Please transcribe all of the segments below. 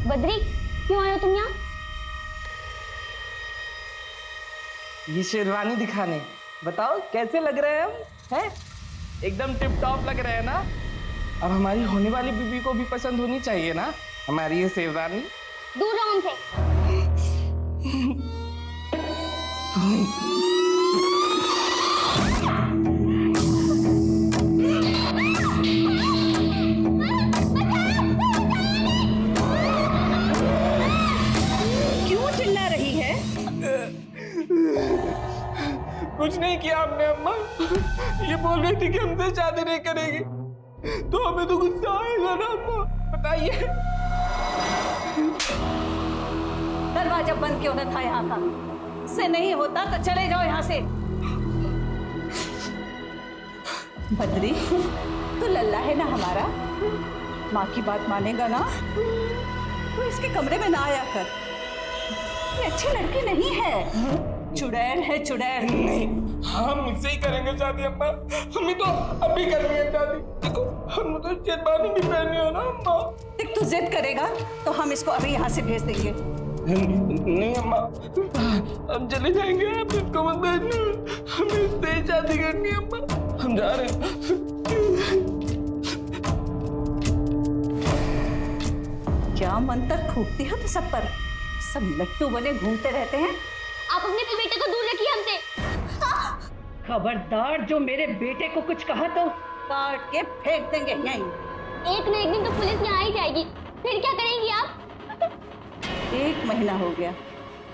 बद्री, क्यों आए हो तुम यहाँ? ये शेरवानी दिखाने। बताओ कैसे लग रहे हैं हम? हैं? एकदम टिप टॉप लग रहे हैं ना? अब हमारी होने वाली बीबी को भी पसंद होनी चाहिए ना हमारी ये शेरवानी। दूर रहो उनसे। क्यों चिल्ला रही है? कुछ नहीं किया हमने अम्मा। ये बोल रही थी कि हमसे शादी नहीं करेगी, तो हमें तो गुस्सा आएगा ना अम्मा। बताइए। दरवाजा बंद क्यों न था यहाँ का? इससे नहीं होता तो चले जाओ यहाँ से। बद्री, तू लल्ला है ना हमारा, माँ की बात मानेगा ना? तू इसके कमरे में ना आया कर। ये अच्छी लड़की नहीं है, चुड़ैल है चुड़ैल। नहीं, हम मुझसे ही करेंगे शादी अम्मा। हमें तो अभी करनी है शादी। देखो हम तो शेरवानी भी पहनी हो ना अम्मा। देख, तू जिद करेगा तो हम इसको अभी यहाँ से भेज देंगे। नहीं अम्मा, हम चले जाएंगे। आप इसको मत भेजना, हमें इससे ही शादी करनी है अम्मा। हम जा रहे हैं। क्या मन तक फूकती हो तो सब पर? सब लट्टू बने घूमते रहते हैं। आप अपने बेटे को दूर रखिए हमसे। खबरदार, जो मेरे बेटे को कुछ कहा तो काट के फेंक देंगे यहीं। एक न एक दिन तो पुलिस यहाँ आ ही जाएगी, फिर क्या करेंगी आप? 1 महीना हो गया,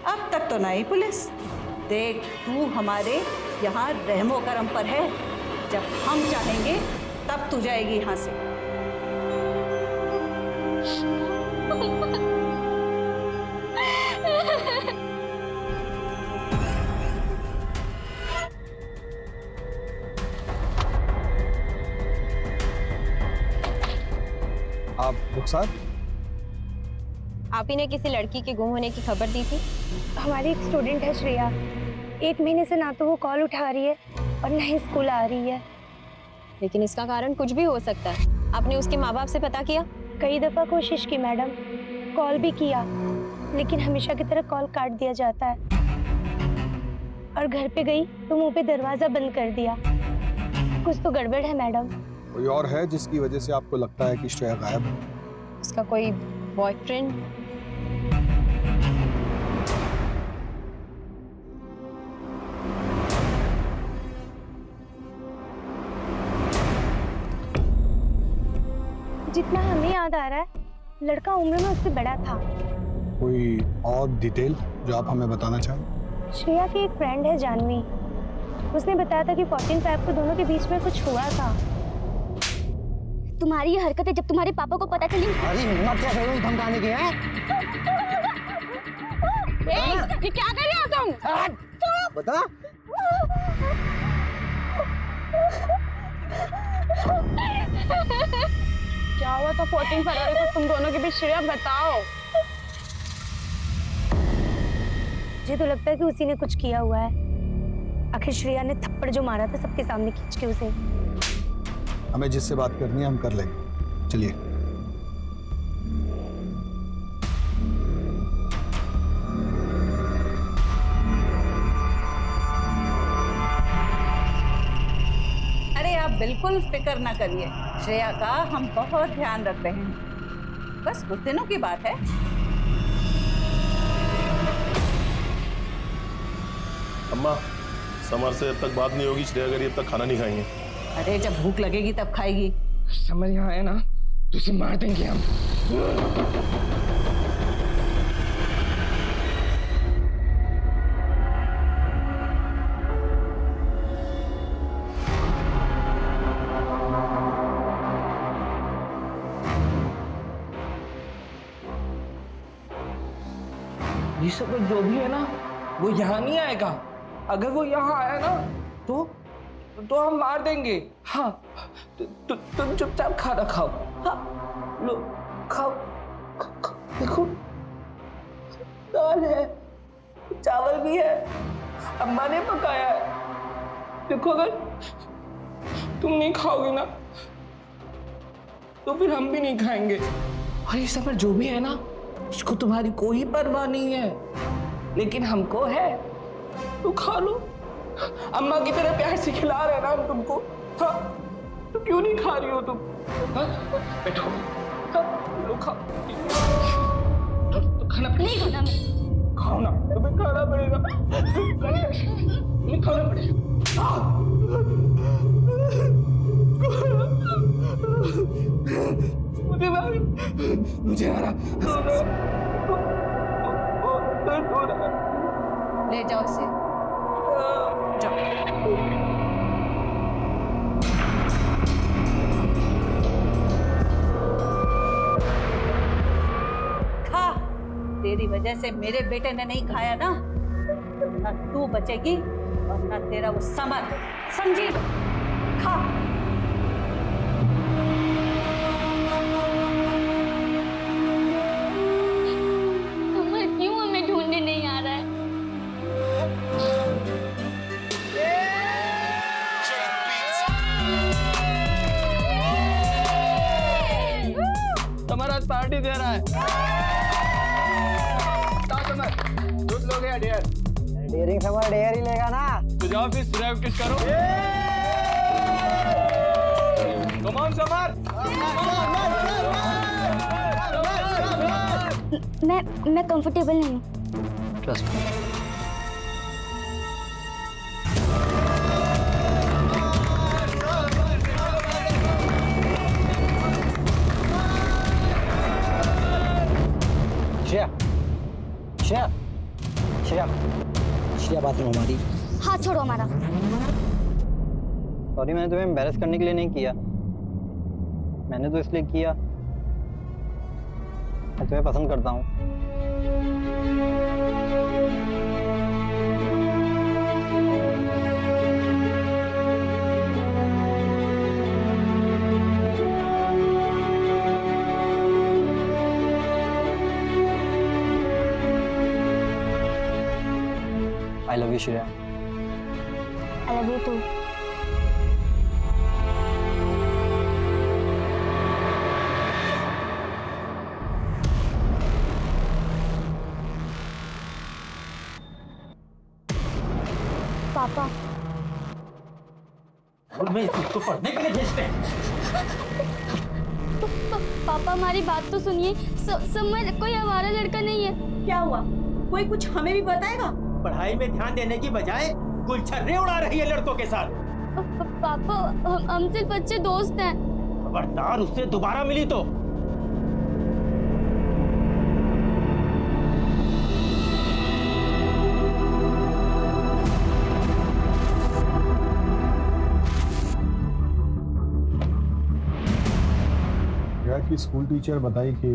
अब तक तो नहीं पुलिस। देख, तू हमारे यहाँ रहमो करम पर है। जब हम चाहेंगे तब तू जाएगी यहाँ से। आप रुखसार? आप ही ने किसी लड़की के गुम होने की खबर दी थी? हमारी एक स्टूडेंट है श्रेया। 1 महीने से ना तो वो कॉल उठा रही है और ना ही स्कूल आ रही है। लेकिन इसका कारण कुछ भी हो सकता है। आपने उसके माँ बाप से पता किया? कई दफा कोशिश की मैडम, कॉल भी किया, लेकिन हमेशा की तरह कॉल काट दिया जाता है। और घर पे गई तो मुंह पे दरवाजा बंद कर दिया। कुछ तो गड़बड़ है मैडम। कोई और है जिसकी वजह से आपको लगता है कि श्रेया गायब है? उसका कोई बॉयफ्रेंड? जितना हमें याद आ रहा है, लड़का उम्र में उससे बड़ा था। कोई और डिटेल जो आप हमें बताना चाहें? श्रेया की एक फ्रेंड है जानवी, उसने बताया था कि 14 फेब को दोनों के बीच में कुछ हुआ था। तुम्हारी ये हरकतें जब तुम्हारे पापा को पता चली। अरे हिम्मत कैसे हुई धमकाने की है? ये क्या कर रहे हो तुम? बता। क्या हुआ था 14 फरवरी को तुम दोनों के बीच? श्रेया बताओ। मुझे तो लगता है कि उसी ने कुछ किया हुआ है। आखिर श्रेया ने थप्पड़ जो मारा था सबके सामने खींच के उसे। हमें जिससे बात करनी है हम कर लेंगे, चलिए। अरे आप बिल्कुल फिक्र ना करिए, श्रेया का हम बहुत ध्यान रख रहे हैं। बस कुछ दिनों की बात है। अम्मा, समर से जब तक बात नहीं होगी, श्रेया अगर जब तक खाना नहीं खाएंगे। अरे जब भूख लगेगी तब खाएगी। समझ यहाँ आए ना तो उसे मार देंगे हम। ये सब जो भी है ना वो यहाँ नहीं आएगा। अगर वो यहाँ आया ना तो हम मार देंगे। हाँ, तुम चुपचाप खाना खाओ। हाँ, लो खाओ। देखो दाल है, चावल भी है, अम्मा ने पकाया है। देखो अगर तुम नहीं खाओगे ना तो फिर हम भी नहीं खाएंगे। और ये सब जो भी है ना उसको तुम्हारी कोई परवाह नहीं है, लेकिन हमको है। तू खा लो, अम्मा की तरह प्यार से खिला रहे ना हम तुमको। हाँ, तो क्यों नहीं खा रही हो तुम? हाँ, बैठो, हाँ, लो खाओ। तो खाना नहीं खाना मैं। खाओ ना, तुम्हें खाना पड़ेगा, तुम्हें खाना पड़ेगा। मुझे आ ले जाओ इसे, जाओ। खा, तेरी वजह से मेरे बेटे ने नहीं खाया ना, ना तू बचेगी और ना तेरा वो समर, समझी? खा। समर क्यों हमें ढूंढने नहीं आ रहा है? तुम्हारा पार्टी दे रहा है। दूध लोगे या डेयर? डेयरिंग समर डेयर ही लेगा ना। तो जाओ फिर प्रैक्टिस करो। Come on Samar. मैं कंफर्टेबल नहीं हूँ। Trust me. श्रेया, श्रेया, श्रेया, श्रेया, बात सुनो हमारी। हाथ छोड़ो हमारा। सॉरी, मैंने तुम्हें एम्बैरेस करने के लिए नहीं किया, मैंने तो इसलिए किया मैं तुम्हें पसंद करता हूँ। I love you, Shreya. I love you too. पापा, मैं इसको पढ़ने के लिए भेजते हैं। पापा हमारी बात तो सुनिए। समर कोई आवारा लड़का नहीं है। क्या हुआ? कोई कुछ हमें भी बताएगा? पढ़ाई में ध्यान देने की बजाय गुलछर्रे उड़ा रही है लड़कों के साथ। पापा हम सिर्फ अच्छे दोस्त हैं। खबरदार उससे दोबारा मिली तो। की स्कूल टीचर बताई कि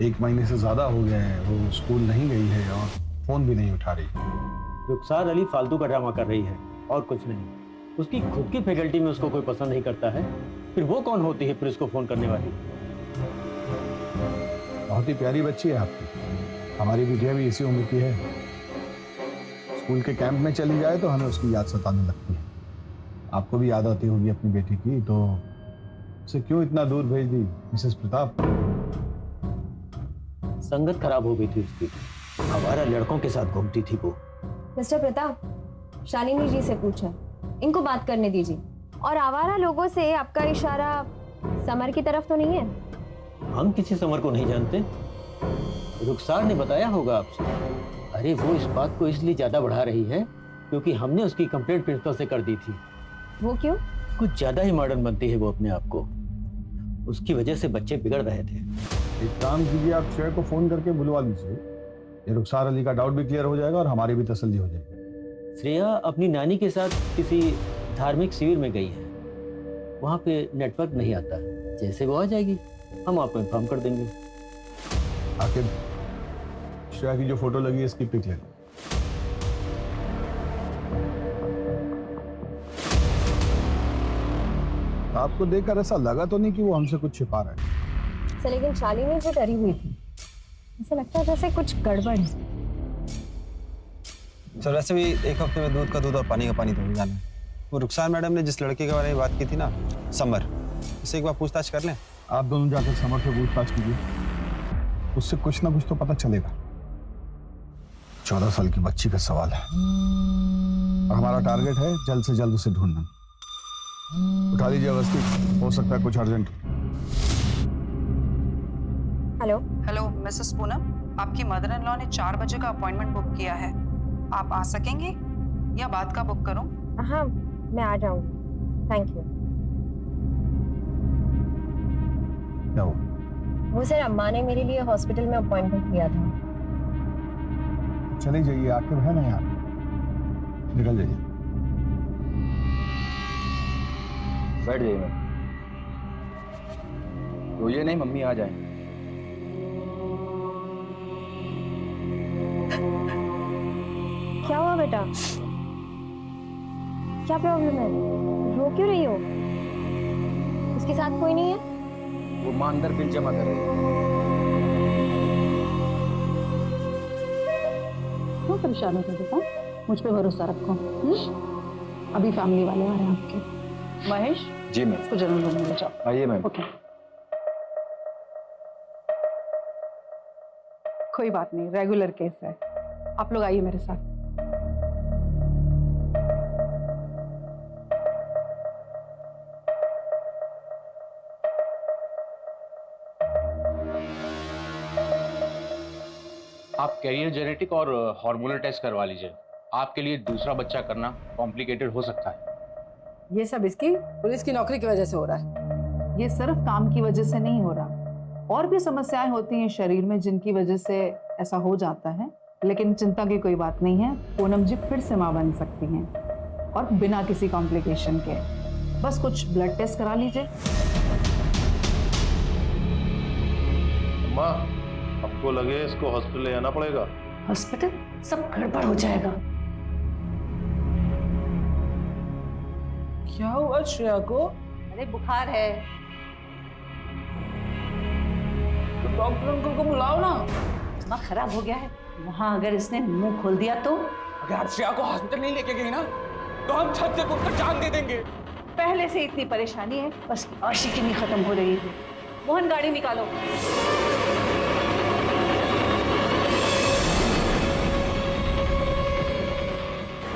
1 महीने से ज्यादा हो गया है वो स्कूल नहीं गई है और फोन भी नहीं उठा रही। रुखसार अली फालतू का ड्रामा कर रही है और कुछ नहीं। उसकी खुद की फैकल्टी में उसको कोई पसंद नहीं करता है, फिर वो कौन होती है फिर उसको फोन करने वाली? बहुत ही प्यारी बच्ची है आपकी, हमारी बिटिया भी इसी उम्र की है। स्कूल के कैंप में चली जाए तो हमें उसकी याद सताने लगती है। आपको भी याद आती होगी अपनी बेटी की, तो उसे क्यों इतना दूर भेज दी मिसेस प्रताप? संगत खराब हो गई थी उसकी, हमारा लड़कों के साथ घूमती थी वो। मिस्टर प्रताप, शालिनी जी से पूछा, इनको बात करने दीजिए। और आवारा लोगों से आपका इशारा समर की तरफ तो नहीं है? हम किसी समर को नहीं जानते, रुखसार ने बताया होगा आपसे। अरे वो इस बात को इसलिए ज्यादा बढ़ा रही है क्योंकि हमने उसकी कंप्लेंट प्रिंसिपल से कर दी थी। वो क्यों? कुछ ज्यादा ही मॉडर्न बनती है वो अपने आप को, उसकी वजह से बच्चे बिगड़ रहे थे। एक काम कीजिए, आप श्रेया को फोन करके बुलवा लीजिए, ये रुखसार अली का डाउट भी क्लियर हो जाएगा और हमारी भी तसल्ली हो जाएगी। श्रेया अपनी नानी के साथ किसी धार्मिक शिविर में गई है, वहाँ पे नेटवर्क नहीं आता। जैसे वो आ जाएगी हम आपको इन्फॉर्म कर देंगे। आखिर श्रेया की जो फोटो लगी है इसकी पिक ले लो। आपको देखकर ऐसा लगा तो नहीं कि वो हमसे कुछ छिपा रहा है? सर लेकिन शालिनी जो डरी हुई थी, ऐसा लगता है जैसे कुछ गड़बड़ है। सर वैसे भी एक हफ्ते में दूध का दूध और पानी का पानी तो हो जाना है। वो रुखसार मैडम ने जिस लड़के के बारे में बात की थी ना, समर, इससे एक बार पूछताछ कर लें। आप दोनों जाकर समर से पूछताछ कीजिए। उससे कुछ ना कुछ तो पता चलेगा। 14 साल की बच्ची का सवाल है और हमारा टारगेट है जल्द से जल्द उसे ढूंढना। उठा लीजिए अवस्थी, हो सकता है कुछ urgent. Hello. Hello Mrs Poonam, आपकी मदर इन लॉ ने 4 बजे का अपॉइंटमेंट बुक किया है। आप आ सकेंगे या बाद का बुक करूं? हाँ, मैं आ जाऊंगी, थैंक यू। क्या हुआ? वो सर, अम्मा ने मेरे लिए हॉस्पिटल में अपॉइंटमेंट लिया था। चले जाइए, आके है ना यहाँ, निकल जाइए। बैठ जाइए मैम। रोइए नहीं, मम्मी आ जाए। क्या हुआ बेटा? क्या प्रॉब्लम है? रो क्यों रही हो? उसके साथ कोई नहीं है? वो मां अंदर बिल जमा कर रही है। क्यों परेशान होते बेटा? मुझ पे भरोसा रखो। अभी फैमिली वाले आ रहे हैं आपके। महेश जी मैम। इसको जनरल रूम में ले जाओ। आइए मैम। ओके, कोई बात नहीं, रेगुलर केस है। आप लोग आइए मेरे साथ। आप कैरियर जेनेटिक और हार्मोनल टेस्ट करवा लीजिए। आपके लिए दूसरा बच्चा करना कॉम्प्लिकेटेड हो सकता है। ये सब इसकी पुलिस की नौकरी की वजह से हो रहा है। ये सिर्फ काम की वजह से नहीं हो रहा, और भी समस्याएं होती हैं शरीर में जिनकी वजह से ऐसा हो जाता है। लेकिन चिंता की कोई बात नहीं है, पूनम जी फिर से मां बन सकती हैं और बिना किसी कॉम्प्लिकेशन के। बस कुछ ब्लड टेस्ट करा लीजिए। अम्मा, हमको लगे इसको हॉस्पिटल ले जाना पड़ेगा। हॉस्पिटल? सब गड़बड़ हो जाएगा। क्या हुआ श्रेया को? अरे बुखार है। तो डॉक्टर अंकल को बुलाओ ना। दिमाग खराब हो गया है। वहां अगर इसने मुंह खोल दिया तो? अगर श्रेया को हॉस्पिटल नहीं लेके गए ना तो हम छत से कूदकर जान दे देंगे। पहले से इतनी परेशानी है, बस आशिकी नहीं खत्म हो रही है। मोहन गाड़ी निकालो।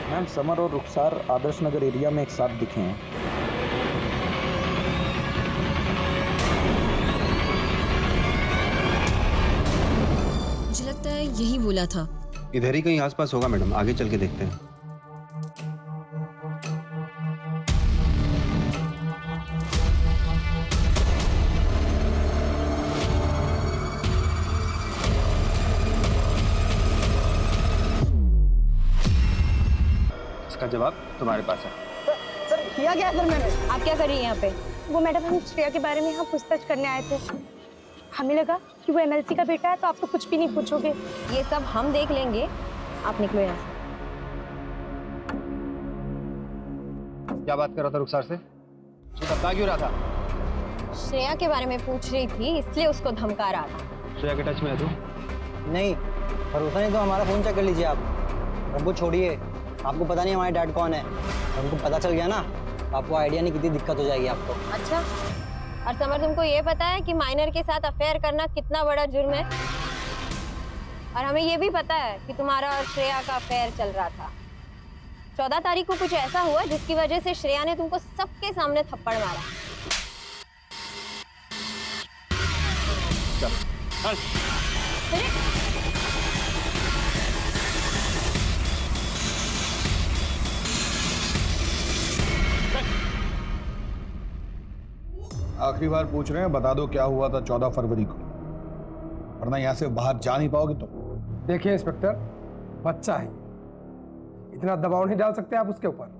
मैम, समर और रुखसार आदर्श नगर एरिया में एक साथ दिखे हैं। मुझे लगता है यही बोला था। इधर ही कहीं आसपास होगा मैडम, आगे चल के देखते हैं। इसका जवाब तुम्हारे पास है। सर किया क्या सर मैंने? आप क्या कर रही हैं यहाँ पे? वो मैडम, हम श्रेया के बारे में यहाँ पूछताछ करने आए थे। हमें लगा कि वो एमएलसी का बेटा है, तो आप तो कुछ भी नहीं पूछोगे। ये सब हम देख लेंगे, आप निकलो यहाँ से। क्या बात कर रहा था रुखसार से? धमका क्यों रहा था? श्रेया के बारे में पूछ रही थी, इसलिए उसको धमका रहा था। श्रेया के टच में है तू? नहीं, भरोसा नहीं तो हमारा फ़ोन चेक कर लीजिए आप। हमको छोड़िए, आपको पता नहीं हमारे डैड कौन है। हमको पता चल गया ना, आपको आइडिया नहीं कितनी दिक्कत हो जाएगी आपको। अच्छा, और समर, तुमको ये पता है कि माइनर के साथ अफेयर करना कितना बड़ा जुर्म है? और हमें ये भी पता है कि तुम्हारा और श्रेया का अफेयर चल रहा था। 14 तारीख को कुछ ऐसा हुआ जिसकी वजह से श्रेया ने तुमको सबके सामने थप्पड़ मारा। आखिरी बार पूछ रहे हैं, बता दो क्या हुआ था 14 फरवरी को, वरना यहाँ से बाहर जा नहीं पाओगे। तो देखिए इंस्पेक्टर, बच्चा है, इतना दबाव नहीं डाल सकते आप उसके ऊपर,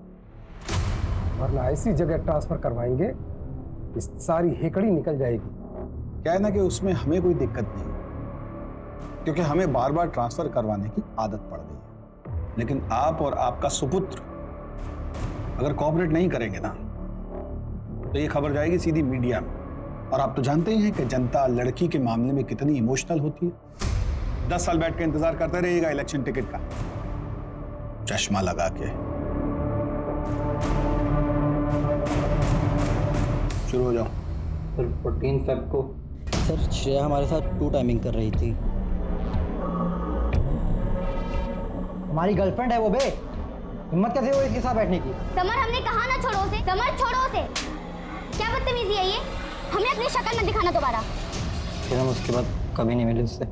वरना ऐसी जगह ट्रांसफर करवाएंगे कि सारी हेकड़ी निकल जाएगी। क्या है ना कि उसमें हमें कोई दिक्कत नहीं, क्योंकि हमें बार बार ट्रांसफर करवाने की आदत पड़ गई है। लेकिन आप और आपका सुपुत्र अगर कोऑपरेट नहीं करेंगे ना, तो ये खबर जाएगी सीधी मीडिया में। और आप तो जानते ही हैं कि जनता लड़की के मामले में कितनी इमोशनल होती है। 10 साल बैठ के इंतजार करते रहिएगा इलेक्शन टिकट का, चश्मा लगा के। शुरू हो जाओ। फिर 14 फेब को सर श्रेया हमारे साथ टू टाइमिंग कर रही थी। हमारी गर्लफ्रेंड है वो बे, हिम्मत कैसे हुई इसके साथ बैठने की? समर हमने कहा ना छोड़ो उसे, समर छोड़ो उसे। क्या बदतमीजी है ये? हमें अपनी शक्ल में दिखाना दोबारा। फिर हम उसके बाद कभी नहीं मिले उससे।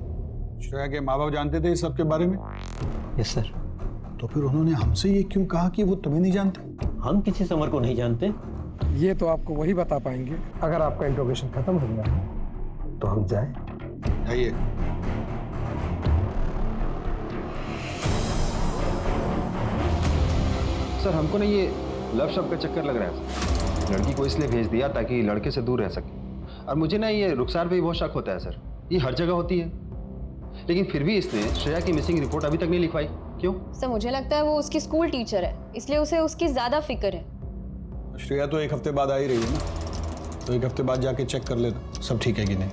श्रेया के माँ बाप जानते थे इस सब के बारे में? Yes sir. तो फिर उन्होंने हमसे ये क्यों कहा कि वो तुम्हें नहीं जानते? हम किसी समर को नहीं जानते। ये तो आपको वही बता पाएंगे अगर आपका इंट्रोगेशन खत्म हो गया है तो हम जाए। जाइए। सर हमको ना ये लव शब्द का चक्कर लग रहा है। लड़की को इसलिए भेज दिया ताकि लड़के से दूर रह सके। और मुझे ना ये रुखसार पे भी बहुत शक होता है सर। ये हर जगह होती है, लेकिन फिर भी इसने श्रेया की मिसिंग रिपोर्ट अभी तक नहीं लिखवाई। क्यों? सर मुझे लगता है वो उसकी स्कूल टीचर है, इसलिए उसे उसकी ज्यादा फिक्र है। श्रेया तो 1 हफ्ते बाद आ ही रही है ना, तो 1 हफ्ते बाद जाके चेक कर लेना सब ठीक है कि नहीं।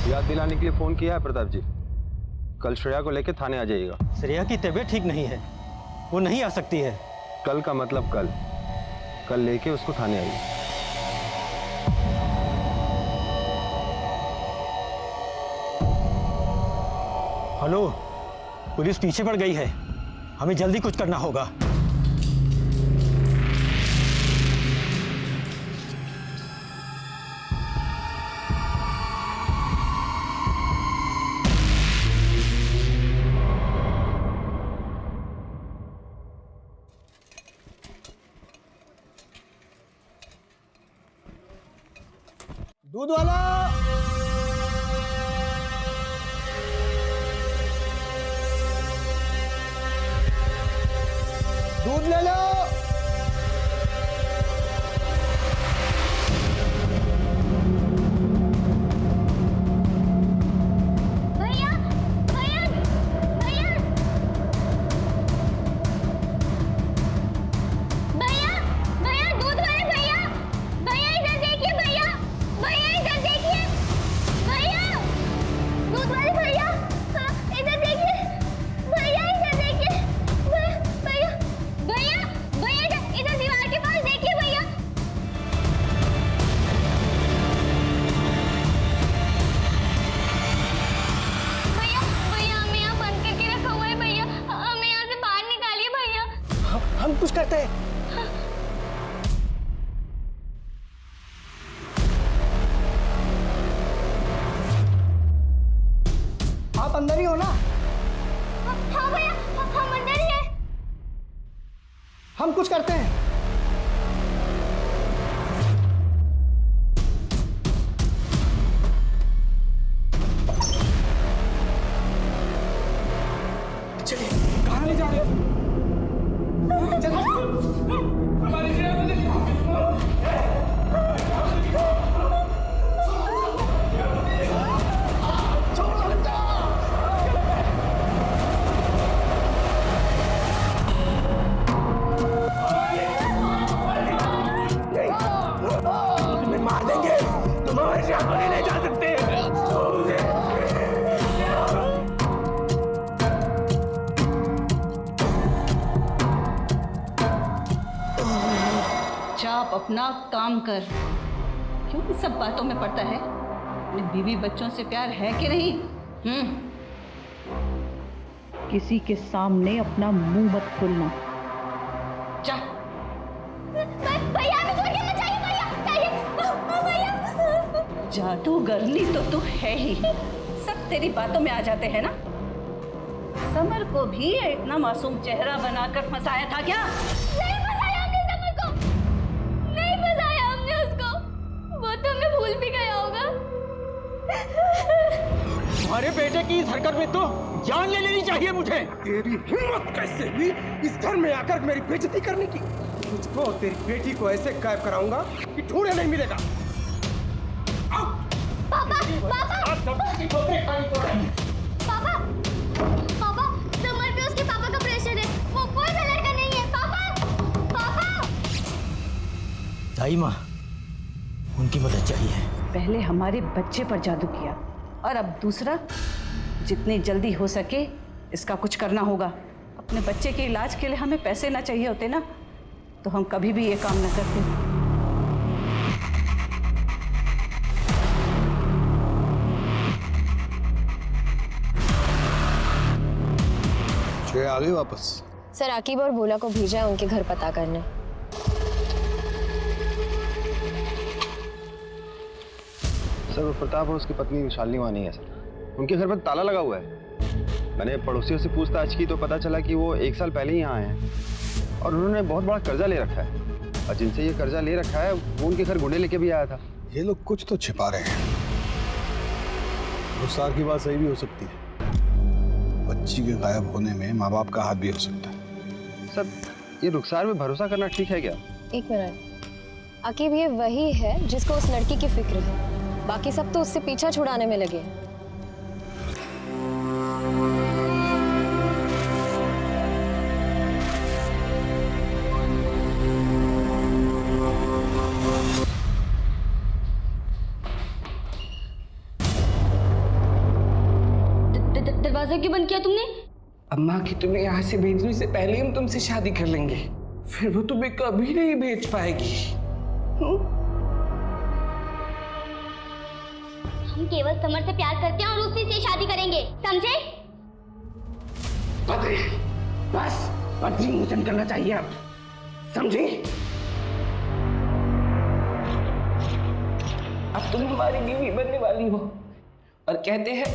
याद दिलाने के लिए फोन किया है प्रताप जी। कल श्रेया को लेके थाने आ जाइएगा। श्रेया की तबीयत ठीक नहीं है, वो नहीं आ सकती है। कल का मतलब कल लेके उसको थाने आइए। हेलो, पुलिस पीछे पड़ गई है, हमें जल्दी कुछ करना होगा। दूध वाला, दूध ले लो। भैया भैया भैया भैया भैया दूध वाले भैया, भैया इधर देखिए भैया, भैया इधर देखिए भैया, दूध वाले भैया, हाँ, इधर देखिए भैया, इधर देखिए भैया भैया भैया इधर दीवार के पास देखिए भैया। भैया भैया हमें यहाँ बंद करके रखा हुआ है भैया, हमें यहाँ से बाहर निकालिए भैया। हम कुछ करते हैं। आप अंदर ही हो ना? हाँ भैया हम अंदर ही हैं। हम कुछ करते हैं। कहाँ ले जा रहे हो? मार देंगे, तुम हमारे श्रेया को नहीं ले जा सकते। चाप अपना काम कर। क्यों इन सब बातों में पड़ता है? अपने बीवी बच्चों से प्यार है कि नहीं? किसी के सामने अपना मुंह मत खोलना। जा। भैया हमें छोड़ के मत जाइए भैया, भैया। जादूगरनी तो तू है ही, सब तेरी बातों में आ जाते हैं ना। समर को भी इतना मासूम चेहरा बनाकर फंसाया था क्या? नहीं फंसाया हमने समर को, नहीं फंसाया हमने उसको। बेटे की इस हरकत में तो जान ले लेनी चाहिए मुझे। तेरी हिम्मत कैसे हुई इस घर में आकर मेरी बेइज्जती करने की? तुझको और तेरी बेटी को ऐसे गायब कराऊंगा कि ढूंढे नहीं मिलेगा। पापा समर पे उसके पापा का प्रेशर है, वो कोई सा लड़का नहीं है। पापा दाई माँ, उनकी मदद चाहिए। पहले हमारे बच्चे पर जादू किया और अब दूसरा। जितनी जल्दी हो सके इसका कुछ करना होगा। अपने बच्चे के इलाज के लिए हमें पैसे ना चाहिए होते ना, तो हम कभी भी ये काम न करते। आ गई वापस? सर आकिब और भोला को भेजा है उनके घर पता करने। सर वो प्रताप और उसकी पत्नी शालिनी वहाँ नहीं है सर। उनके घर पर ताला लगा हुआ है। मैंने पड़ोसियों से पूछताछ की तो पता चला कि वो 1 साल पहले ही यहाँ आए हैं और उन्होंने बहुत बड़ा कर्जा ले रखा है, और जिनसे ये कर्जा ले रखा है वो उनके घर गुंडे लेके भी आया था। ये लोग कुछ तो छिपा रहे हैं। रुखसार की बात सही भी हो सकती है। बच्ची के गायब होने में माँ बाप का हाथ भी हो सकता है। सर ये रुखसार में भरोसा करना ठीक है क्या? एक मिनट, आकिब ये वही है जिसको उस लड़की की फिक्र है, बाकी सब तो उससे पीछा छुड़ाने में लगे हैं। दरवाजा क्यों बंद किया तुमने? अम्मा की तुम्हें यहाँ से भेजने से पहले हम तुमसे शादी कर लेंगे, फिर वो तुम्हें कभी नहीं भेज पाएगी। हम केवल समर से प्यार करते हैं और उसी से शादी करेंगे, समझे? बद्री, बस बद्री मोचन करना चाहिए अब, समझे? अब तुम हमारी बीवी बनने वाली हो, और कहते हैं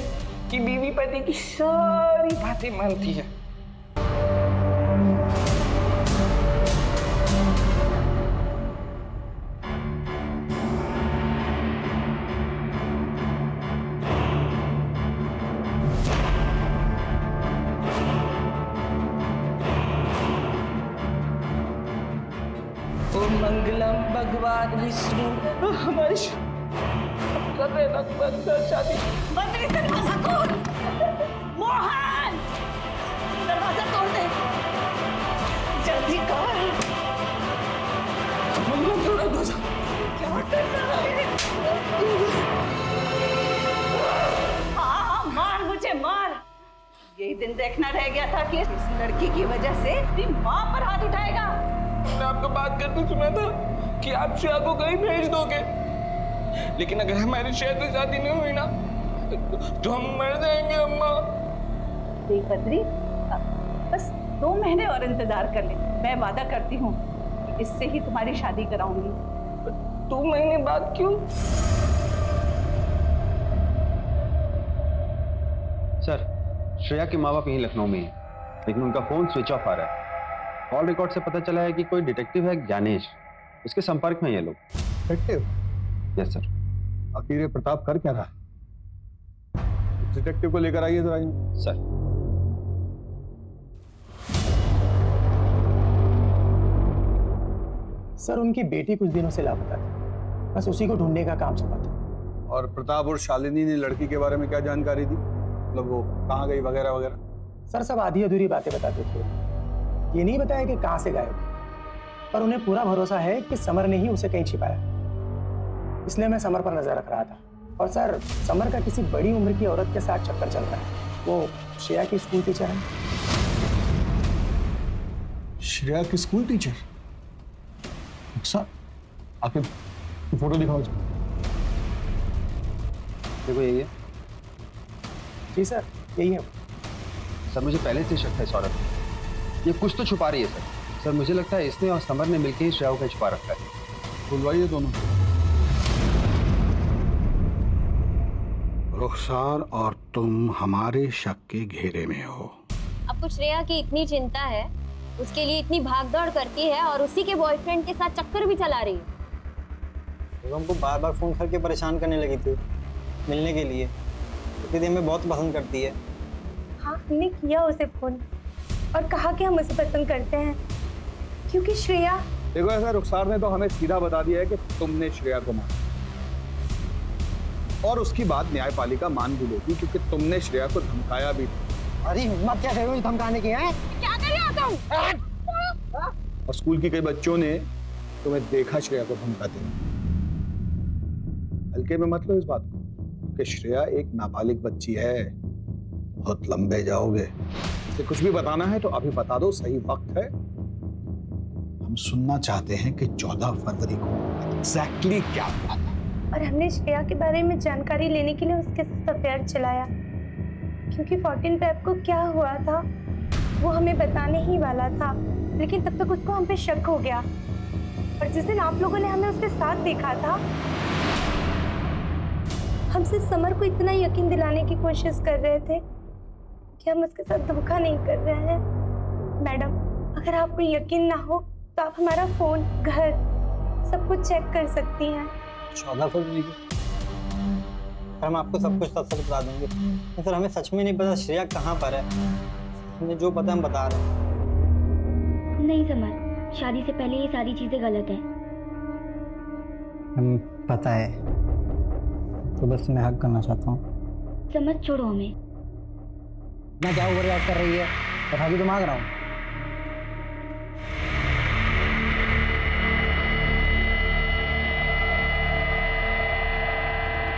कि बीवी पति की सारी बातें मानती है। ओम मंगलम भगवान विष्णु। हमारी कर रहे ना शादी। बद्री दरवाजा खोल। मोहन दरवाजा तोड़ दे जल्दी कर। क्या कर रहा है? हाँ मार मुझे मार। यही दिन देखना रह गया था कि इस लड़की की वजह से तेरी माँ पर हाथ उठाएगा। मैंने आपको बात करते सुना था कि आप श्रेया को कहीं भेज दोगे, लेकिन अगर हमारी श्रेया से शादी नहीं हुई ना तो हम मर जाएंगे अम्मा। देख बद्री, बस 2 महीने और इंतजार कर ले। मैं वादा करती हूँ कि इससे ही तुम्हारी शादी कराऊंगी। 2 महीने बाद क्यों? सर श्रेया के माँ बाप यहीं लखनऊ में हैं, लेकिन उनका फोन स्विच ऑफ आ रहा है। कॉल रिकॉर्ड से पता चला है कि कोई डिटेक्टिव है ज्ञानेश, उसके संपर्क में ये लोग। डिटेक्टिव? Yes sir. आखिर ये प्रताप कर क्या रहा है? डिटेक्टिव को लेकर आइए जरा। सर सर उनकी बेटी कुछ दिनों से लापता थी, बस उसी को ढूंढने का काम चला था। और प्रताप और शालिनी ने लड़की के बारे में क्या जानकारी दी? मतलब वो कहाँ गई वगैरह वगैरह? सर सब आधी अधूरी बातें बताते थे, ये नहीं बताया कि कहाँ से गायब, पर उन्हें पूरा भरोसा है कि समर ने ही उसे कहीं छिपाया। इसलिए मैं समर पर नजर रख रहा था। और सर समर का किसी बड़ी उम्र की औरत के साथ चक्कर चल रहा है। वो श्रेया की स्कूल टीचर है। श्रेया की स्कूल टीचर? अच्छा, आखिर फोटो दिखाओ। देखो यही है। जी सर यही है। सर मुझे पहले से शक था इस औरत में, ये कुछ तो छुपा रही है सर। सर मुझे लगता है इसने और समर ने मिलकर ही श्रेया को छुपा रखा है। बुलवाइए दोनों। रुखसार और तुम हमारे शक के घेरे में हो। आपको श्रेया की इतनी चिंता है, उसके लिए इतनी भागदौड़ करती है और उसी के बॉयफ्रेंड के साथ चक्कर भी चला रही है। तो हमको बार बार फोन करके परेशान करने लगी थी मिलने के लिए। दीदी हमें बहुत पसंद करती है। हाँ, हमने किया उसे फोन और कहा कि हम उसे पसंद करते हैं, क्योंकि श्रेया। देखो ऐसा रुखसार ने तो हमें सीधा बता दिया है कि तुमने श्रेया को मारा, और उसकी बात न्यायपालिका मान भी लेगी क्योंकि तुमने श्रेया को धमकाया भी था। अरे हिम्मत कैसे हुई धमकाने की है? क्या कर रहे हो तुम? और स्कूल के कई बच्चों ने तुम्हें देखा श्रेया को धमकाते हुए। हल्के में मत लो इस बात को कि श्रेया एक नाबालिग बच्ची है, बहुत लंबे जाओगे। इसे कुछ भी बताना है तो अभी बता दो, सही वक्त है। हम सुनना चाहते हैं कि 14 फरवरी को एग्जैक्टली क्या हुआ था। और हमने श्रेया के बारे में जानकारी लेने के लिए उसके साथ अफेयर चलाया, क्योंकि 14 फेब को क्या हुआ था वो हमें बताने ही वाला था, लेकिन तब तक उसको हम पे शक हो गया। और जिस दिन आप लोगों ने हमें उसके साथ देखा था, हम सिर्फ समर को इतना यकीन दिलाने की कोशिश कर रहे थे कि हम उसके साथ धोखा नहीं कर रहे हैं। मैडम, अगर आपको यकीन ना हो तो आप हमारा फोन, घर, सब कुछ चेक कर सकती हैं। 14 फरवरी को हम आपको सब कुछ सच बता देंगे। सर हमें सच में नहीं पता श्रेया कहाँ पर है, हमें जो पता हम बता रहे हैं। नहीं समर, शादी से पहले ये सारी चीजें गलत है। पता है, तो बस मैं हक करना चाहता हूँ। समझ, छोड़ो हमें। मैं क्या ओवर रिएक्ट कर रही है, बता भी तो मांग रहा हूँ।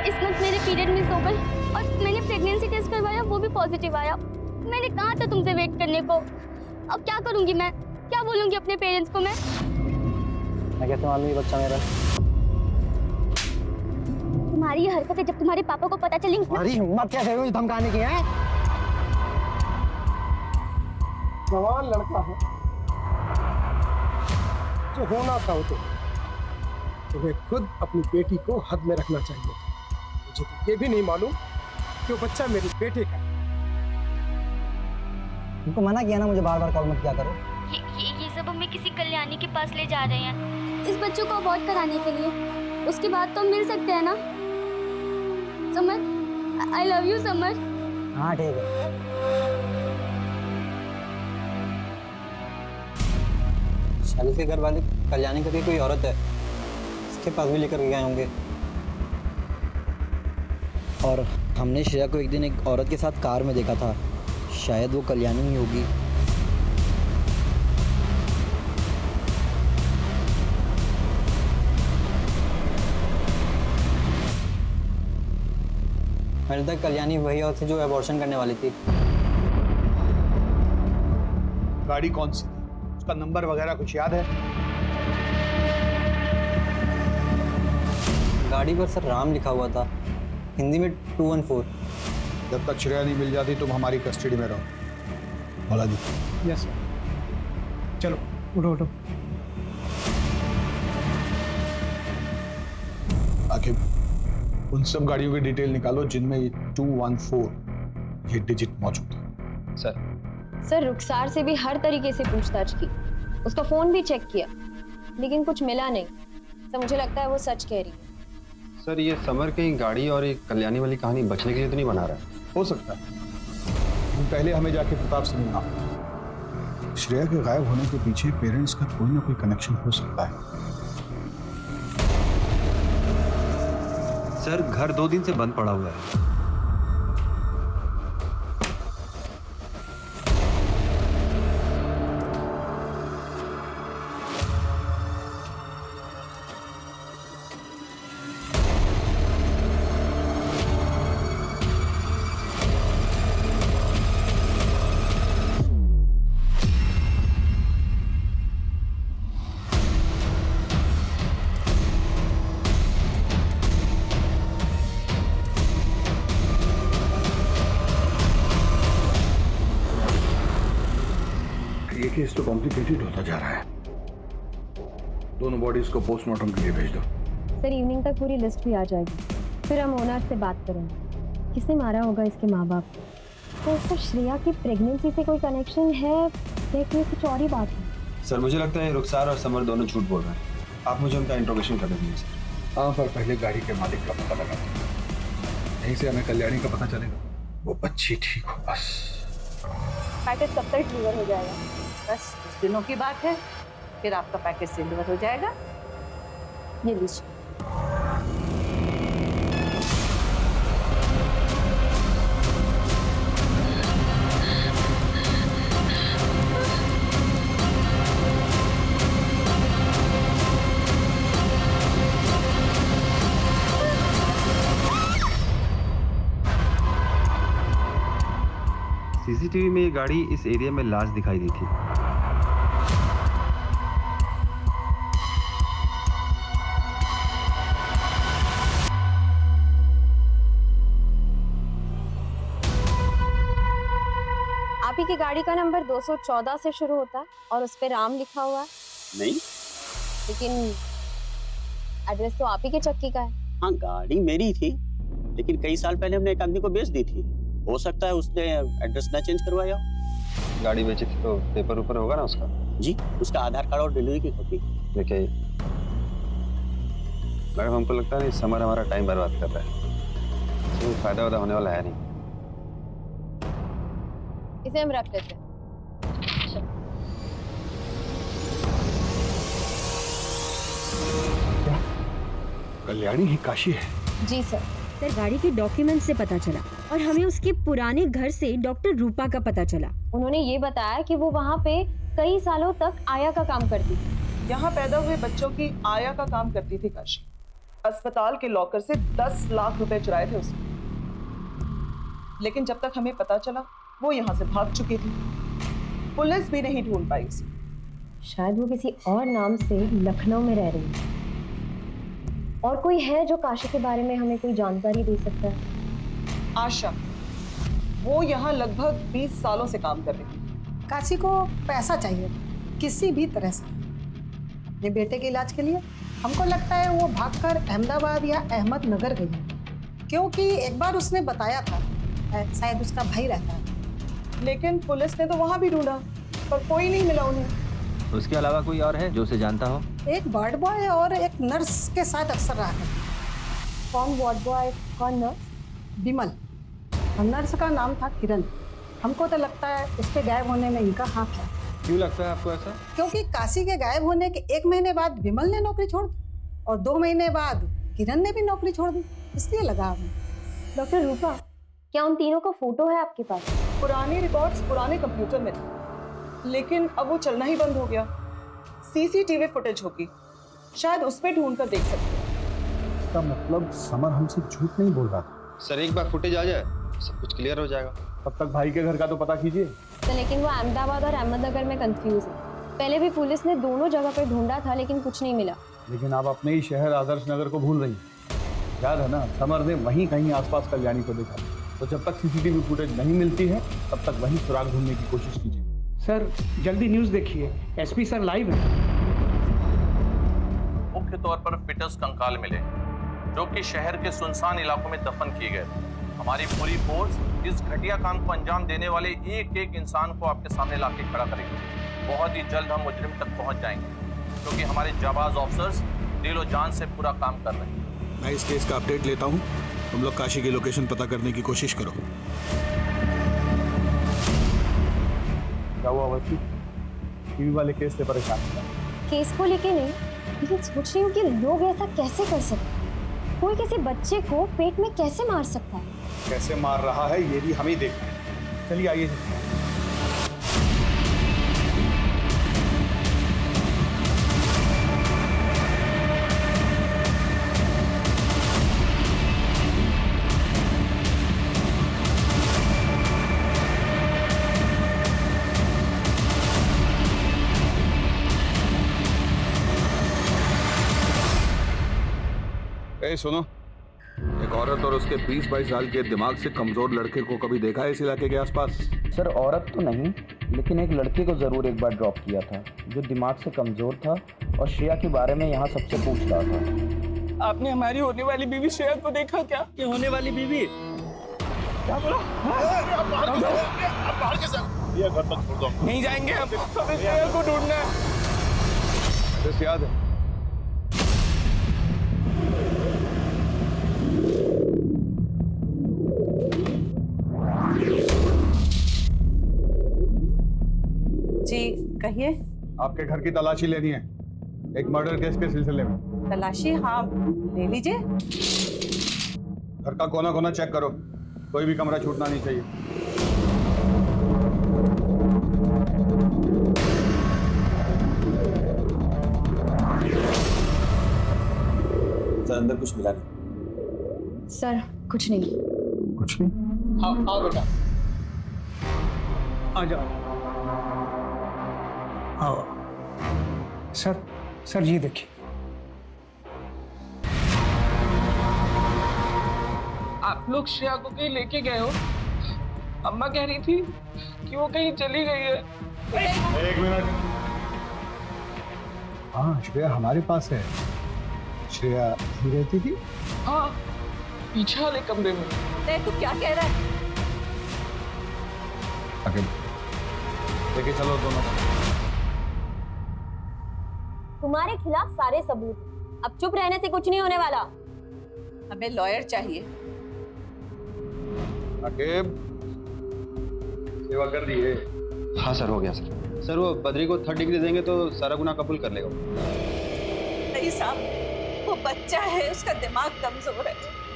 इस मंथ मेरे पीरियड मिस हो गई और मैंने प्रेगनेंसी टेस्ट करवाया, वो भी पॉजिटिव आया। मैंने कहा था तुमसे वेट करने को। अब क्या करूंगी मैं? क्या बोलूंगी अपने पेरेंट्स को मैं कैसे मालूम ये बच्चा मेरा? तुम्हारी ये हरकतें जब तुम्हारे पापा को पता चलेंगी। हमारी हिम्मत कैसे हुई धमकाने की है? जवान लड़का है जो होना था, वो तो तुम्हें खुद अपनी बेटी को हद में रखना चाहिए था। मुझे तो ये भी नहीं मालूम कि वो बच्चा मेरे बेटे का। तुमको मना किया ना मुझे बार बार कॉल मत किया करो। ये सब हमें किसी कल्याणी के पास ले जा रहे हैं इस बच्चों को अबॉर्ट कराने के लिए। उसके बाद तो हम मिल सकते हैं ना summer? I love you summer. हाँ ठीक है। शादी के घर वाले कल्याणी करके कोई औरत है, इसके पास भी लेकर गए होंगे। और हमने श्रेया को एक दिन एक औरत के साथ कार में देखा था, शायद वो कल्याणी ही होगी। मेरे तक कल्याणी वही औरत थी जो एबॉर्शन करने वाली थी। गाड़ी कौन सी थी, उसका नंबर वगैरह कुछ याद है? गाड़ी पर सर राम लिखा हुआ था, हिंदी में 214। जब तक श्रेया नहीं मिल जाती तुम हमारी कस्टडी में रहो। बोला जी। Yes sir. चलो उठो उठो। आखिर उन सब गाड़ियों की डिटेल निकालो जिनमें ये 214 ये डिजिट मौजूद है। सर रुखसार से भी हर तरीके से पूछताछ की, उसका फोन भी चेक किया, लेकिन कुछ मिला नहीं। सर मुझे लगता है वो सच कह रही है। सर ये समर कहीं गाड़ी और एक कल्याणी वाली कहानी बचने के लिए तो नहीं बना रहा है? हो सकता है, पहले हमें जाके प्रताप से मिलना। श्रेया के गायब होने के पीछे पेरेंट्स का कोई ना कोई कनेक्शन हो सकता है। सर घर 2 दिन से बंद पड़ा हुआ है। ये केस तो कॉम्प्लिकेटेड होता जा रहा है। दोनों बॉडीज को पोस्टमार्टम के लिए भेज दो। सर इवनिंग तक पूरी लिस्ट भी आ जाएगी, फिर हम ओनर से बात करेंगे। किसने मारा होगा इसके माँ बाप को? तो सर श्रेया की प्रेगनेंसी से कोई कनेक्शन है या कोई कुछ और ही बात है? सर मुझे लगता है रुखसार और समर दोनों झूठ बोल रहे हैं। आप मुझे उनका इंट्रोगेशन कर देंगे सर। हाँ, पर पहले गाड़ी के मालिक का पता लगाते हैं। यहीं से हमें कल्याणी का पता चलेगा। वो बच्ची ठीक हो बस। पैकेज कब तक डिलीवर हो जाएगा? बस कुछ दिनों की बात है, फिर आपका पैकेज डिलीवर हो जाएगा। ये लीजिए। सीसीटीवी में ये गाड़ी इस एरिया में लास्ट दिखाई दी थी। आप ही की गाड़ी का नंबर 214 से शुरू होता है और उस पे राम लिखा हुआ है। नहीं, लेकिन एड्रेस तो आप ही के चक्की का है। हाँ गाड़ी मेरी थी, लेकिन कई साल पहले हमने एक आदमी को बेच दी थी। हो सकता है उसने एड्रेस ना चेंज करवाया। गाड़ी बेची थी तो पेपर ऊपर होगा ना उसका? जी, उसका आधार कार्ड और डिलीवरी की कॉपी। देखिए मैडम, हमको लगता है ना समर हमारा टाइम बर्बाद कर रहा है। कोई फायदा वादा होने वाला है नहीं। इसे हम रख लेते हैं। कल्याणी ही काशी है? जी सर। सर गाड़ी के डॉक्यूमेंट से पता चला और हमें उसके पुराने घर से डॉक्टर रूपा का पता चला। उन्होंने ये बताया कि वो वहाँ पे कई सालों तक आया का काम करती थी। यहाँ पैदा हुए बच्चों की आया का काम करती थी काशी। अस्पताल के लॉकर से 10 लाख रुपए चुराए थे उसने, लेकिन जब तक हमें पता चला वो यहाँ से भाग चुकी थी। पुलिस भी नहीं ढूंढ पाई उसे। शायद वो किसी और नाम से लखनऊ में रह रही है। और कोई है जो काशी के बारे में हमें कोई जानकारी दे सकता है? आशा, वो यहाँ लगभग 20 सालों से काम कर रही है। काशी को पैसा चाहिए किसी भी तरह से अपने बेटे के इलाज के लिए। हमको लगता है वो भागकर अहमदाबाद या अहमदनगर गई है, क्योंकि एक बार उसने बताया था शायद उसका भाई रहता है। लेकिन पुलिस ने तो वहाँ भी ढूंढा पर कोई नहीं मिला उन्हें। उसके अलावा कोई और है जो उसे जानता हो? एक वार्ड बॉय और एक नर्स के साथ अक्सर रहा है। कौन वार्ड बॉय, कौन नर्स? विमल। और नर्स का नाम था किरण। हमको तो लगता है उसके गायब होने में इनका हाथ है। क्यों लगता है आपको ऐसा? क्योंकि काशी के गायब होने के 1 महीने बाद विमल ने नौकरी छोड़ दी और 2 महीने बाद किरण ने भी नौकरी छोड़ दी, इसलिए लगा हमें। डॉक्टर रूपा, क्या उन तीनों का फोटो है आपके पास? पुराने रिकॉर्ड्स पुराने कंप्यूटर में थे, लेकिन अब वो चलना ही बंद हो गया। सीसीटीवी फुटेज होगी, शायद उस पे ढूंढ कर देख सकते हैं। इसका मतलब समर हमसे झूठ नहीं बोल रहा था। सर एक बार फुटेज आ जाए सब कुछ क्लियर हो जाएगा। तब तक भाई के घर का तो पता कीजिए। तो लेकिन वो अहमदाबाद और अहमदनगर में कंफ्यूज है। पहले भी पुलिस ने दोनों जगह पर ढूंढा था लेकिन कुछ नहीं मिला। लेकिन आप अपने ही शहर आदर्श नगर को भूल रही हैं। याद है ना, समर ने वहीं कहीं आसपास कल्याणी को देखा। तो जब तक सीसीटीवी फुटेज नहीं मिलती है तब तक वहीं सुराग ढूंढने की कोशिश कीजिए। सर जल्दी न्यूज़ देखिए, एसपी सर लाइव है। मुख्य तौर पर फिटस कंकाल मिले जो कि शहर के सुनसान इलाकों में दफन किए गए। हमारी पूरी फोर्स इस घटिया काम को अंजाम देने वाले एक एक इंसान को आपके सामने लाके खड़ा करेगी। बहुत ही जल्द हम मुजरिम तक पहुंच जाएंगे, क्योंकि हमारे जाबाज ऑफिसर्स दिलो जान से पूरा काम कर रहे हैं। मैं इस केस का अपडेट लेता हूँ, तुम लोग काशी की लोकेशन पता करने की कोशिश करो। क्या हुआ अवस्थी? टीवी वाले केस से परेशान था? केस को लेके नहीं, लेकिन सोच रही हूँ कि लोग ऐसा कैसे कर सकते हैं। कोई किसी बच्चे को पेट में कैसे मार सकता है? कैसे मार रहा है ये भी हम ही देखते हैं। चलिए आइए। सुनो, एक औरत और उसके 20-22 साल के दिमाग से कमजोर लड़के को कभी देखा है इस इलाके के आसपास? सर औरत तो नहीं, लेकिन एक लड़के को जरूर एक बार ड्रॉप किया था जो दिमाग से कमजोर था और श्रेया के बारे में यहाँ सबसे पूछ रहा था। आपने हमारी होने वाली बीवी श्रेया को देखा क्या? ये होने वाली बीवी? क्या बोला? ये घर तक छोड़ दो। नहीं जाएंगे हम, हमें श्रेया को ढूंढना है। याद है चाहिए? आपके घर की तलाशी लेनी है, एक मर्डर केस के सिलसिले में। तलाशी? हाँ, ले लीजिए। घर का कोना कोना चेक करो, कोई भी कमरा छूटना नहीं चाहिए। सर अंदर कुछ मिला नहीं। सर कुछ नहीं। कुछ नहीं? आओ बेटा, आ जाओ। आओ सर। सर ये देखिए, आप लोग श्रेया को कहीं लेके गए हो? अम्मा कह रही थी कि वो कहीं चली गई है। एक मिनट। हाँ, श्रेया हमारे पास है। श्रेया ही रहती थी? हाँ, पीछे वाले कमरे में। तू क्या कह रहा है? आगे लेके चलो दोनों। तुम्हारे खिलाफ सारे सबूत, अब चुप रहने से कुछ नहीं होने वाला। हमें लॉयर चाहिए। आकिब, सेवा कर दी है? हाँ सर, हो गया सर। सर वो बद्री को 3rd डिग्री देंगे तो सारा गुनाह कबूल कर लेगा। नहीं साहब, वो बच्चा है, उसका दिमाग कमजोर है,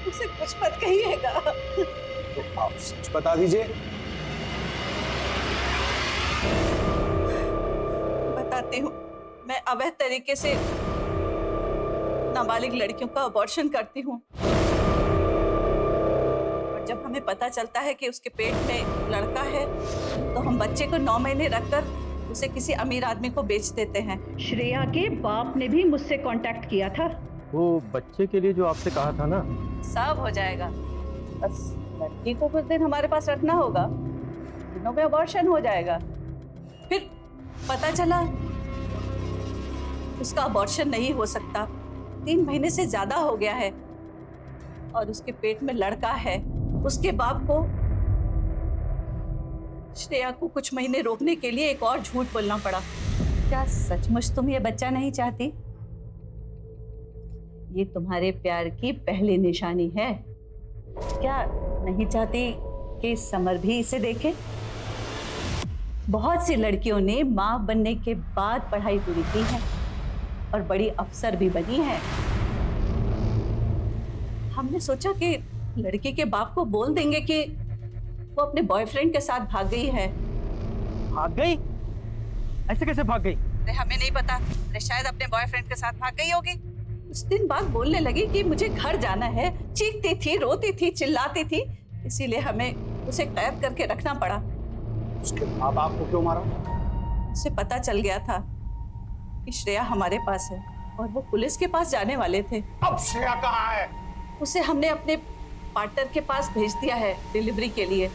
उसे कुछ मत कहिएगा। तो आप सच बता दीजिए। बताती हूँ, मैं अवैध तरीके से नाबालिग लड़कियों का अबॉर्शन करती हूँ, और जब हमें पता चलता है कि उसके पेट में लड़का है तो हम बच्चे को 9 महीने रखकर उसे किसी अमीर आदमी को बेच देते हैं। श्रेया के बाप ने भी मुझसे कांटेक्ट किया था। वो बच्चे के लिए जो आपसे कहा था ना, सब हो जाएगा, बस लड़की को कुछ दिन हमारे पास रखना होगा, दिनों में अबॉर्शन हो जाएगा। फिर पता चला उसका अबॉर्शन नहीं हो सकता, 3 महीने से ज्यादा हो गया है और उसके पेट में लड़का है। उसके बाप को श्रेया को कुछ महीने रोकने के लिए एक और झूठ बोलना पड़ा। क्या सचमुच तुम ये बच्चा नहीं चाहती? ये तुम्हारे प्यार की पहली निशानी है। क्या नहीं चाहती कि समर भी इसे देखे? बहुत सी लड़कियों ने माँ बनने के बाद पढ़ाई पूरी की है और बड़ी अफसर भी बनी है। हमने सोचा कि लड़की के बाप को बोल देंगे कि वो अपने बॉयफ्रेंड के साथ भाग गई है। भाग गई? ऐसे कैसे भाग गई? अरे हमें नहीं पता, अरे शायद अपने बॉयफ्रेंड के साथ भाग गई होगी। उस दिन बाद बोलने लगी कि मुझे घर जाना है, चीखती थी, रोती थी, चिल्लाती थी, इसीलिए हमें उसे कैद करके रखना पड़ा। उसके माँ बाप को क्यों मारा? उसे पता चल गया था कि श्रेया हमारे पास है और वो पुलिस के पास जाने वाले थे। अब श्रेया कहाँ है? उसे हमने अपने पार्टनर के पास भेज दिया है डिलीवरी के लिए।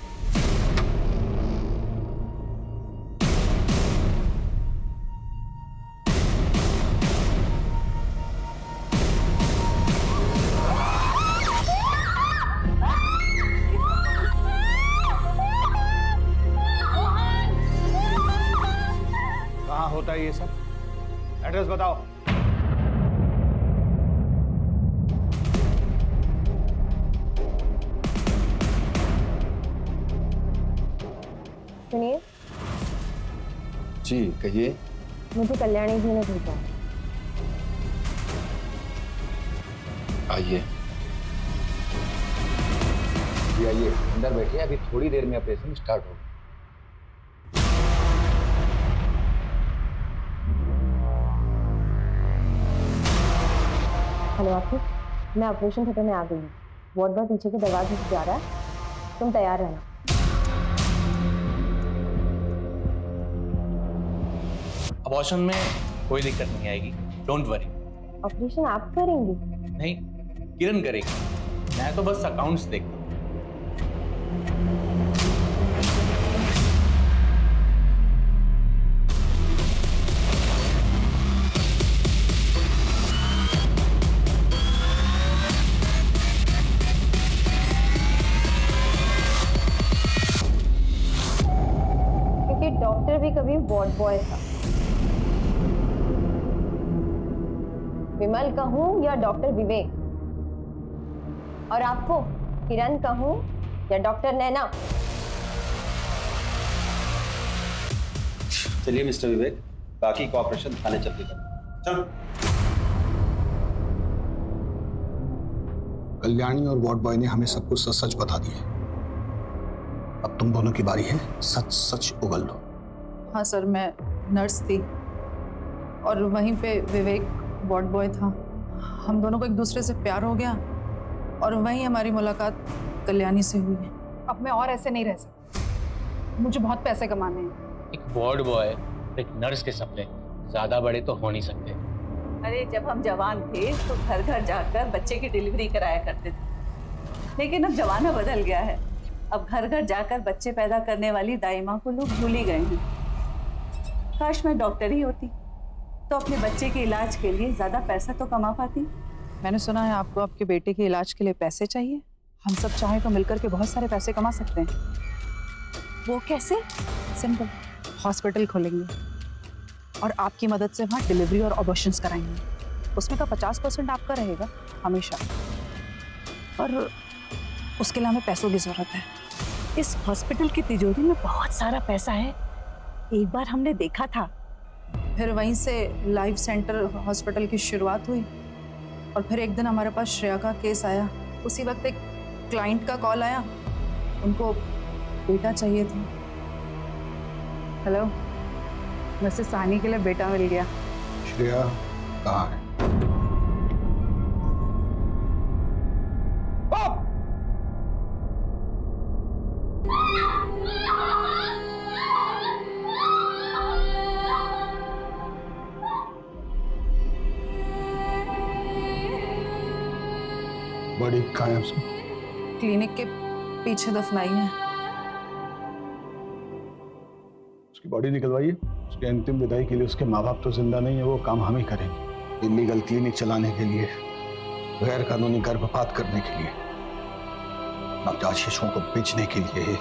कहाँ होता है ये सब? एड्रेस बताओ। सुनिए। जी कहिए। मुझे कल्याणी जी ने भेजा। आइए। जी आइए, अंदर बैठिए, अभी थोड़ी देर में ऑपरेशन स्टार्ट होगा। हेलो आखिर, मैं ऑपरेशन थिएटर में आ गई हूँ। वार्ड बॉय पीछे के दरवाजे से जा रहा है, तुम तैयार रहना। अबॉर्शन में कोई दिक्कत नहीं आएगी, डोंट वरी। ऑपरेशन आप करेंगे? नहीं, किरण करेगी, मैं तो बस अकाउंट्स देखता हूँ। क्योंकि डॉक्टर भी कभी वार्ड बॉय था। विमल कहूं या डॉक्टर विवेक, और आपको किरण कहूं या डॉक्टर नैना? चलिए मिस्टर विवेक, बाकी कॉपरेशन थाने चल के कर। चल। कल्याणी और वार्ड बॉय ने हमें सब कुछ सच सच बता दिया। अब तुम दोनों की बारी है, सच सच उगल लो। हाँ सर, मैं नर्स थी और वहीं पे विवेक वार्ड बॉय था। हम दोनों को एक दूसरे से प्यार हो गया और वहीं हमारी मुलाकात कल्याणी से हुई है। अब मैं और ऐसे नहीं रह सकती, मुझे बहुत पैसे कमाने हैं। एक वार्ड बॉय, एक नर्स के सपने ज्यादा बड़े तो हो नहीं सकते। अरे जब हम जवान थे तो घर घर जाकर बच्चे की डिलीवरी कराया करते थे, लेकिन अब जमाना बदल गया है। अब घर घर जाकर बच्चे पैदा करने वाली दाई माँ को लोग भूल ही गए हैं। काश मैं डॉक्टर ही होती तो अपने बच्चे के इलाज के लिए ज्यादा पैसा तो कमा पाती। मैंने सुना है आपको आपके बेटे के इलाज के लिए पैसे चाहिए। हम सब चाहें तो मिलकर के बहुत सारे पैसे कमा सकते हैं। वो कैसे? सिंपल, हॉस्पिटल खोलेंगे और आपकी मदद से वहाँ डिलीवरी और ऑपरेशंस कराएंगे। उसमें का 50% आपका रहेगा हमेशा, पर उसके लिए हमें पैसों की जरूरत है। इस हॉस्पिटल की तिजोरी में बहुत सारा पैसा है, एक बार हमने देखा था। फिर वहीं से लाइफ सेंटर हॉस्पिटल की शुरुआत हुई और फिर एक दिन हमारे पास श्रेया का केस आया। उसी वक्त एक क्लाइंट का कॉल आया, उनको बेटा चाहिए था। हेलो, वैसे सानी के लिए बेटा मिल गया। श्रेया कहाँ है? बॉडी कहाँ है उसकी? क्लिनिक के पीछे दफनाई है। उसकी बॉडी निकलवाइए। उसके अंतिम विदाई के लिए उसके माँ बाप तो जिंदा नहीं है, वो काम हम ही करेंगे। इलीगल क्लिनिक चलाने के लिए, गैर कानूनी गर्भपात करने के लिए, नवजात शिशुओं को बेचने के लिए